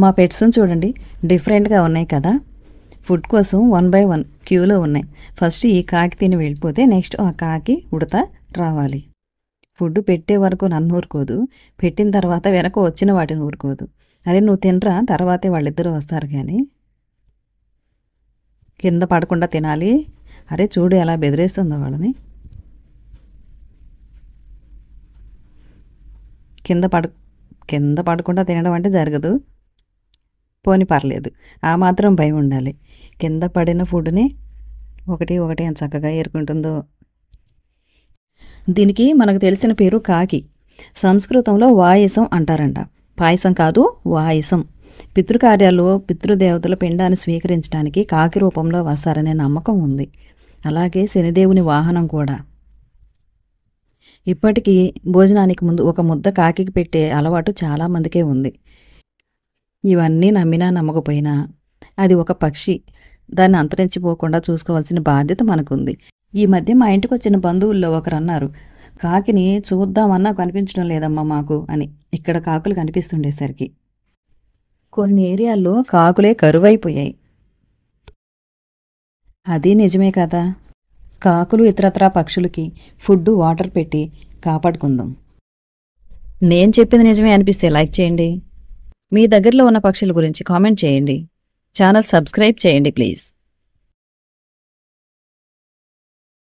మా పెట్స్ని చూడండి, డిఫరెంట్గా ఉన్నాయి కదా. ఫుడ్ కోసం 1 by 1 క్యూలో ఉన్నాయి. ఫస్ట్ ఈ కాకి తిని వెళ్ళిపోతే నెక్స్ట్ ఆ కాకి ఉడత రావాలి. ఫుడ్ పెట్టే వరకు నన్ను ఊరుకోదు, పెట్టిన తర్వాత వెనక వచ్చిన వాటిని ఊరుకోదు. అదే నువ్వు తినరా, తర్వాతే వాళ్ళిద్దరూ వస్తారు. కానీ కింద పడకుండా తినాలి. అరే చూడు ఎలా బెదిరేస్తుందో వాళ్ళని. కింద పడకుండా తినడం అంటే జరగదు. పోని పర్లేదు, ఆ మాత్రం భయం ఉండాలి. కింద పడిన ఫుడ్ని ఒకటి అని చక్కగా ఏరుకుంటుందో. దీనికి మనకు తెలిసిన పేరు కాకి. సంస్కృతంలో వాయిసం అంటారంట. పాయసం కాదు, వాయిసం. పితృకార్యాల్లో పితృదేవతల పిండాన్ని స్వీకరించడానికి కాకి రూపంలో వస్తారనే నమ్మకం ఉంది. అలాగే శనిదేవుని వాహనం కూడా. ఇప్పటికీ భోజనానికి ముందు ఒక ముద్ద కాకికి పెట్టే అలవాటు చాలామందికే ఉంది. ఇవన్నీ నమ్మినా నమ్మకపోయినా అది ఒక పక్షి. దాన్ని అంతరించిపోకుండా చూసుకోవాల్సిన బాధ్యత మనకుంది. ఈ మధ్య మా ఇంటికి వచ్చిన బంధువుల్లో ఒకరు అన్నారు, కాకిని చూద్దామన్నా కనిపించడం లేదమ్మా మాకు అని. ఇక్కడ కాకులు కనిపిస్తుండేసరికి కొన్ని ఏరియాల్లో కాకులే కరువైపోయాయి. అది నిజమే కదా. కాకులు ఇతరత్రా పక్షులకి ఫుడ్, వాటర్ పెట్టి కాపాడుకుందాం. నేను చెప్పింది నిజమే అనిపిస్తే లైక్ చేయండి. మీ దగ్గరలో ఉన్న పక్షుల గురించి కామెంట్ చేయండి. ఛానల్ సబ్స్క్రైబ్ చేయండి ప్లీజ్.